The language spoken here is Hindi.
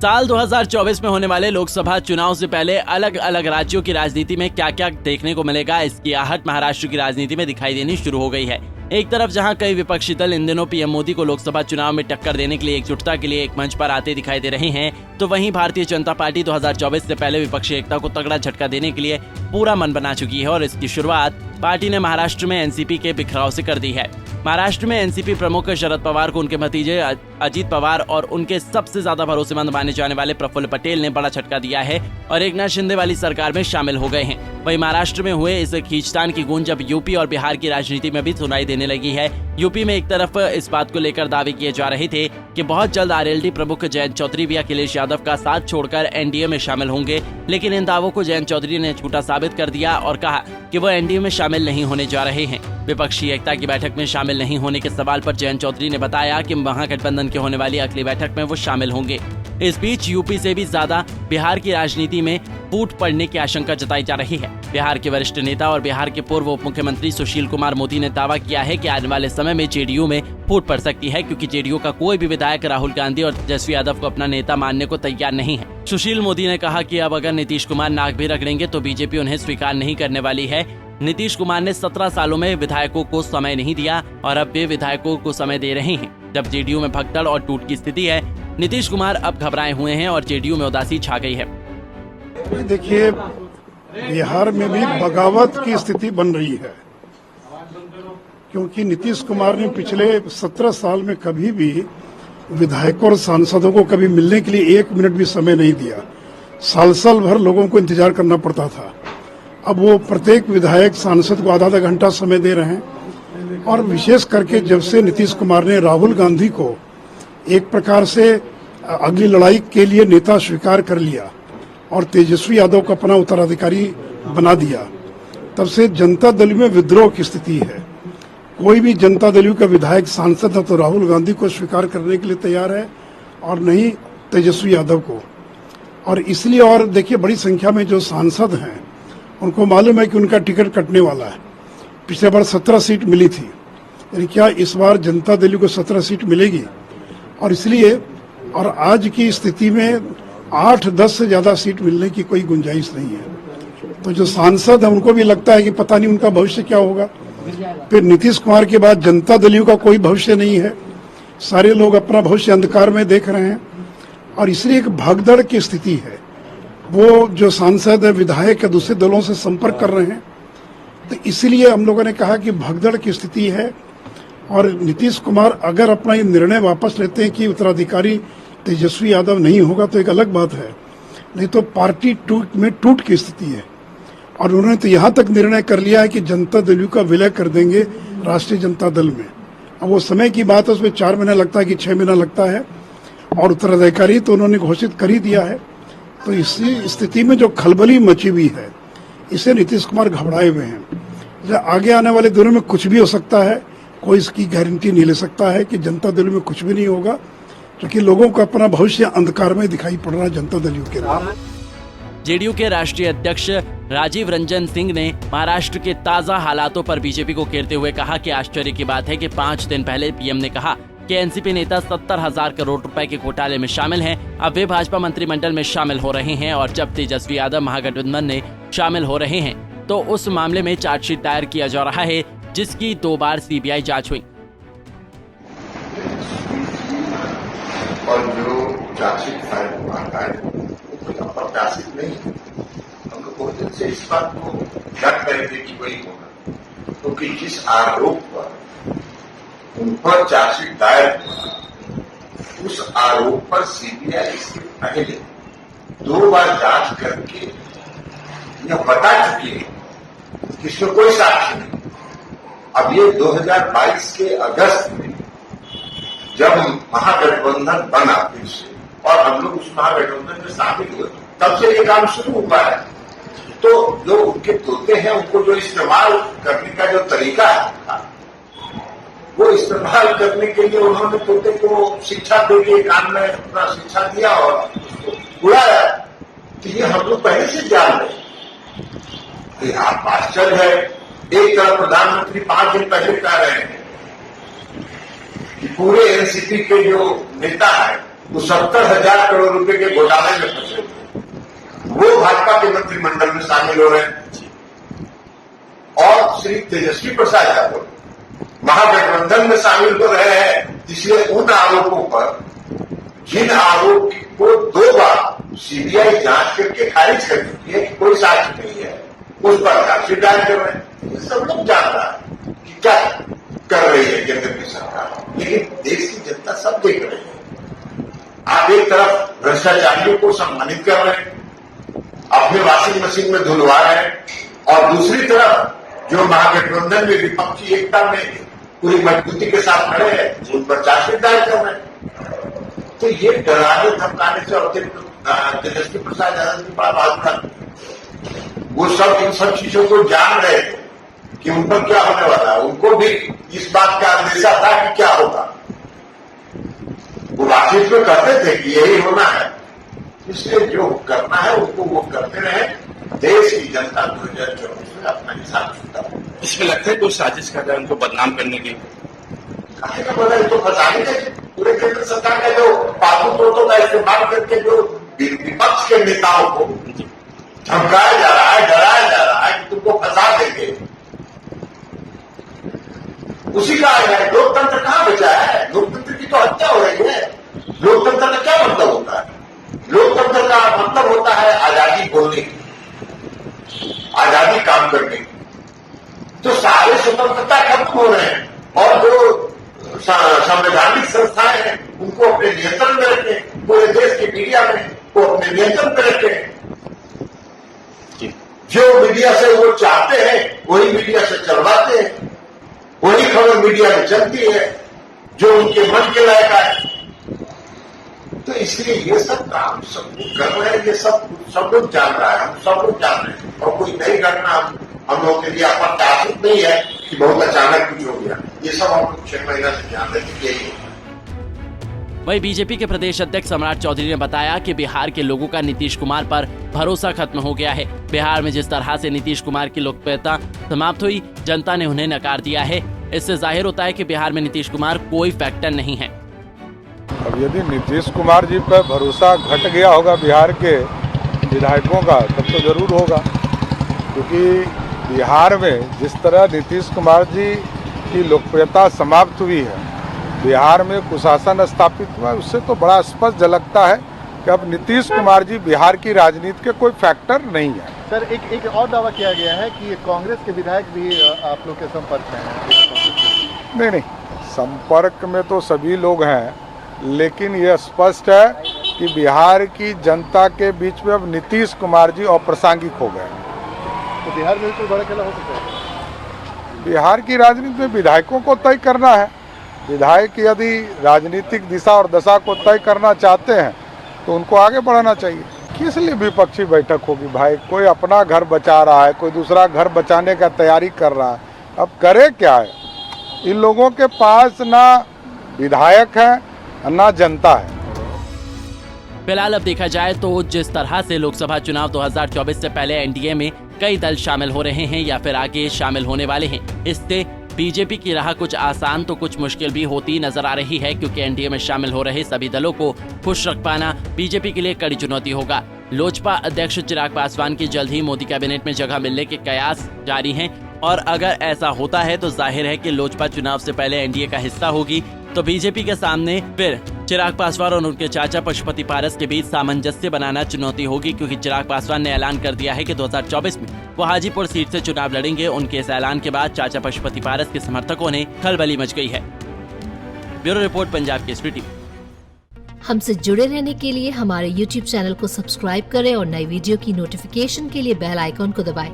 साल 2024 में होने वाले लोकसभा चुनाव से पहले अलग अलग राज्यों की राजनीति में क्या क्या देखने को मिलेगा, इसकी आहट महाराष्ट्र की राजनीति में दिखाई देनी शुरू हो गई है। एक तरफ जहां कई विपक्षी दल इन दिनों पीएम मोदी को लोकसभा चुनाव में टक्कर देने के लिए एकजुटता के लिए एक मंच पर आते दिखाई दे रहे हैं, तो वहीं भारतीय जनता पार्टी 2024 से पहले विपक्षी एकता को तगड़ा झटका देने के लिए पूरा मन बना चुकी है और इसकी शुरुआत पार्टी ने महाराष्ट्र में एनसीपी के बिखराव से कर दी है। महाराष्ट्र में एनसीपी प्रमुख शरद पवार को उनके भतीजे अजित पवार और उनके सबसे ज्यादा भरोसेमंद माने जाने वाले प्रफुल्ल पटेल ने बड़ा झटका दिया है और एकनाथ शिंदे वाली सरकार में शामिल हो गए हैं। वहीं महाराष्ट्र में हुए इस खींचतान की गूंज अब यूपी और बिहार की राजनीति में भी सुनाई देने लगी है। यूपी में एक तरफ इस बात को लेकर दावे किए जा रहे थे कि बहुत जल्द आरएलडी प्रमुख जयंत चौधरी भी अखिलेश यादव का साथ छोड़कर एनडीए में शामिल होंगे, लेकिन इन दावों को जयंत चौधरी ने झूठा साबित कर दिया और कहा कि वो एनडीए में शामिल नहीं होने जा रहे हैं। विपक्षी एकता की बैठक में शामिल नहीं होने के सवाल पर जयंत चौधरी ने बताया कि महागठबंधन के होने वाली अगली बैठक में वो शामिल होंगे। इस बीच यूपी से भी ज्यादा बिहार की राजनीति में फूट पड़ने की आशंका जताई जा रही है। बिहार के वरिष्ठ नेता और बिहार के पूर्व उप मुख्यमंत्री सुशील कुमार मोदी ने दावा किया है कि आने वाले समय में जेडीयू में फूट पड़ सकती है, क्योंकि जेडीयू का कोई भी विधायक राहुल गांधी और तेजस्वी यादव को अपना नेता मानने को तैयार नहीं है। सुशील मोदी ने कहा कि अब अगर नीतीश कुमार नाक भी रगड़ेंगे तो बीजेपी उन्हें स्वीकार नहीं करने वाली है। नीतीश कुमार ने 17 सालों में विधायकों को समय नहीं दिया और अब वे विधायकों को समय दे रहे हैं। जब जेडीयू में भगदड़ और टूट की स्थिति है, नीतीश कुमार अब घबराए हुए हैं और जेडीयू में उदासी छा गई है। देखिए, बिहार में भी बगावत की स्थिति बन रही है, क्योंकि नीतीश कुमार ने पिछले 17 साल में कभी भी विधायकों और सांसदों को कभी मिलने के लिए 1 मिनट भी समय नहीं दिया। साल भर लोगों को इंतजार करना पड़ता था। अब वो प्रत्येक विधायक सांसद को आधा घंटा समय दे रहे हैं और विशेष करके जब से नीतीश कुमार ने राहुल गांधी को एक प्रकार से अगली लड़ाई के लिए नेता स्वीकार कर लिया और तेजस्वी यादव को अपना उत्तराधिकारी बना दिया, तब से जनता दल में विद्रोह की स्थिति है। कोई भी जनता दल का विधायक सांसद न तो राहुल गांधी को स्वीकार करने के लिए तैयार है और न ही तेजस्वी यादव को। और इसलिए, और देखिए, बड़ी संख्या में जो सांसद हैं उनको मालूम है कि उनका टिकट कटने वाला है। पिछले बार 17 सीट मिली थी, यानी क्या इस बार जनता दल को 17 सीट मिलेगी? और इसलिए, और आज की स्थिति में 8-10 से ज्यादा सीट मिलने की कोई गुंजाइश नहीं है। तो जो सांसद है उनको भी लगता है कि पता नहीं उनका भविष्य क्या होगा। फिर नीतीश कुमार के बाद जनता दल का कोई भविष्य नहीं है, सारे लोग अपना भविष्य अंधकार में देख रहे हैं और इसलिए एक भगदड़ की स्थिति है। वो जो सांसद है, विधायक दूसरे दलों से संपर्क कर रहे हैं, तो इसलिए हम लोगों ने कहा कि भगदड़ की स्थिति है। और नीतीश कुमार अगर अपना ये निर्णय वापस लेते हैं कि उत्तराधिकारी तेजस्वी यादव नहीं होगा तो एक अलग बात है, नहीं तो पार्टी टूट की स्थिति है। और उन्होंने तो यहाँ तक निर्णय कर लिया है कि जनता दल का विलय कर देंगे राष्ट्रीय जनता दल में। अब वो समय की बात है, उसमें 4 महीना लगता है कि 6 महीना लगता है, और उत्तराधिकारी तो उन्होंने घोषित कर ही दिया है। तो इसी स्थिति में जो खलबली मची हुई है, इसे नीतीश कुमार घबराए हुए हैं। आगे आने वाले दिनों में कुछ भी हो सकता है, कोई इसकी गारंटी नहीं ले सकता है कि जनता दल में कुछ भी नहीं होगा, क्योंकि लोगों को अपना भविष्य अंधकार में दिखाई पड़ रहा है जनता दल के लिए। जेडीयू के राष्ट्रीय अध्यक्ष राजीव रंजन सिंह ने महाराष्ट्र के ताजा हालातों पर बीजेपी को घेरते हुए कहा कि आश्चर्य की बात है कि 5 दिन पहले पीएम ने कहा कि एनसीपी नेता 70,000 करोड़ रुपए के घोटाले में शामिल हैं। अब वे भाजपा मंत्रिमंडल में शामिल हो रहे हैं और जब तेजस्वी यादव महागठबंधन में शामिल हो रहे हैं तो उस मामले में चार्जशीट दायर किया जा रहा है, जिसकी 2 बार सीबीआई जांच हुई। और जो चार्जशीट फाइल हुआ है वो प्रकाशित नहीं है। हम लोग बहुत दिन से इस बात को डर रहे थे कि वही होगा, क्योंकि जिस आरोप पर उन पर चार्जशीट दायर हुआ, उस आरोप पर सीबीआई इसके पहले 2 बार जांच करके यह बता चुकी है कि इसमें कोई साक्ष्य नहीं। अब ये 2022 के अगस्त में जब महागठबंधन बना फिर से और हम लोग उस महागठबंधन में शामिल हुए, तब से ये काम शुरू हुआ है। तो जो उनके तोते हैं उनको जो इस्तेमाल करने का जो तरीका है, वो इस्तेमाल करने के लिए उन्होंने तोते को शिक्षा देके काम में अपना शिक्षा दिया और उसको उड़ाया। तो ये हम लोग पहले से जान रहे हैं। आप आश्चर्य है, एक तरफ प्रधानमंत्री 5 दिन पहले कह रहे हैं कि पूरे एनसीपी के जो नेता है वो 70,000 करोड़ रुपए के घोटाले में फंसे थे, वो भाजपा के मंत्रिमंडल में शामिल हो रहे हैं। और श्री तेजस्वी प्रसाद यादव महागठबंधन में शामिल हो रहे हैं, इसलिए उन आरोपों पर, जिन आरोप को 2 बार सीबीआई जांच करके खारिज कर चुकी है कि कोई साक्ष्य नहीं है, उस पर चार्जशीट दायर कर रहे हैं। ये सब लोग जान रहा है कि क्या कर रही है केंद्र की सरकार, लेकिन देश की जनता सब देख रही है। आप एक तरफ भ्रष्टाचारियों को सम्मानित कर रहे हैं, अपने वॉशिंग मशीन में धुलवा रहे हैं, और दूसरी तरफ जो महागठबंधन में विपक्षी एकता में पूरी मजबूती के साथ खड़े हैं, उन पर चार्जशीट दायर कर रहे हैं। तो ये डराने धमकाने से अतिरिक्त तेजस्वी प्रसाद यादव की बड़ा बात, वो सब इन सब चीजों को जान रहे थे कि उन पर क्या होने वाला है। उनको भी इस बात का अंदेशा था कि क्या होगा। वो बातचीत में कहते थे कि यही होना है, इसलिए जो करना है उसको वो करते रहे। देश की जनता 2024 में अपना हिसाब चुकता है। इसमें लगता है कोई साजिश कर रहा है उनको बदनाम करने की। काहे का बोला, तो फंसाने का पूरे केंद्र सरकार का जो पालतू तोतों का इस्तेमाल करके जो विपक्ष के नेताओं को धमकाया जा रहा है, डराया जा रहा है कि तुमको फंसा देंगे, उसी का है। लोकतंत्र कहां बचा है? लोकतंत्र की तो हत्या हो रही है। लोकतंत्र का क्या मतलब होता है? लोकतंत्र का मतलब होता है आजादी बोलने की, आजादी काम करने की। तो सारे स्वतंत्रता खत्म हो रहे हैं, और जो संवैधानिक संस्थाएं हैं उनको अपने नियंत्रण में रखें, पूरे देश की मीडिया में को अपने नियंत्रण में रखें। जो मीडिया से वो चाहते हैं वही मीडिया से चलवाते हैं, वही खबर मीडिया में चलती है जो उनके मन के लायक है। तो इसलिए ये सब काम सब कर रहे हैं, ये सब लोग जान रहा है, हम सब लोग जान रहे हैं। और कोई नई घटना हम लोग के लिए अप्रत्याशित नहीं है कि बहुत अचानक कुछ हो गया। ये सब हम लोग 6 महीना से जान रहे थे कि यही होगा। वहीं बीजेपी के प्रदेश अध्यक्ष सम्राट चौधरी ने बताया कि बिहार के लोगों का नीतीश कुमार पर भरोसा खत्म हो गया है। बिहार में जिस तरह से नीतीश कुमार की लोकप्रियता समाप्त हुई, जनता ने उन्हें नकार दिया है। इससे जाहिर होता है कि बिहार में नीतीश कुमार कोई फैक्टर नहीं है। अब यदि नीतीश कुमार जी पर भरोसा घट गया होगा बिहार के विधायकों का, तब तो जरूर होगा, क्योंकि बिहार में जिस तरह नीतीश कुमार जी की लोकप्रियता समाप्त हुई है, बिहार में कुशासन स्थापित हुआ, उससे तो बड़ा स्पष्ट झलकता है कि अब नीतीश कुमार जी बिहार की राजनीति के कोई फैक्टर नहीं है। सर, एक और दावा किया गया है कि कांग्रेस के विधायक भी आप लोग के संपर्क में हैं। नहीं, संपर्क में तो सभी लोग हैं, लेकिन ये स्पष्ट है कि बिहार की जनता के बीच में अब नीतीश कुमार जी अप्रासंगिक हो गए। तो बिहार में कोई बड़ा खेला हो सकता है? बिहार की राजनीति में विधायकों को तय करना है। विधायक यदि राजनीतिक दिशा और दशा को तय करना चाहते हैं तो उनको आगे बढ़ाना चाहिए। किस लिए विपक्षी बैठक होगी भाई? कोई अपना घर बचा रहा है, कोई दूसरा घर बचाने का तैयारी कर रहा है। अब करे क्या है? इन लोगों के पास ना विधायक है ना जनता है। फिलहाल अब देखा जाए तो जिस तरह से लोकसभा चुनाव 2024 से पहले एनडीए में कई दल शामिल हो रहे हैं या फिर आगे शामिल होने वाले हैं, इससे बीजेपी की राह कुछ आसान तो कुछ मुश्किल भी होती नजर आ रही है, क्योंकि एनडीए में शामिल हो रहे सभी दलों को खुश रख पाना बीजेपी के लिए कड़ी चुनौती होगा। लोजपा अध्यक्ष चिराग पासवान की जल्द ही मोदी कैबिनेट में जगह मिलने के कयास जारी हैं, और अगर ऐसा होता है तो जाहिर है कि लोजपा चुनाव से पहले एनडीए का हिस्सा होगी, तो बीजेपी के सामने फिर चिराग पासवान और उनके चाचा पशुपति पारस के बीच सामंजस्य बनाना चुनौती होगी, क्योंकि चिराग पासवान ने ऐलान कर दिया है कि 2024 में वो हाजीपुर सीट से चुनाव लड़ेंगे। उनके इस ऐलान के बाद चाचा पशुपति पारस के समर्थकों ने खलबली मच गई है। Bureau report, Punjab Kesari TV. हमसे जुड़े रहने के लिए हमारे YouTube चैनल को सब्सक्राइब करें और नई वीडियो की नोटिफिकेशन के लिए बेल आइकॉन को दबाएं।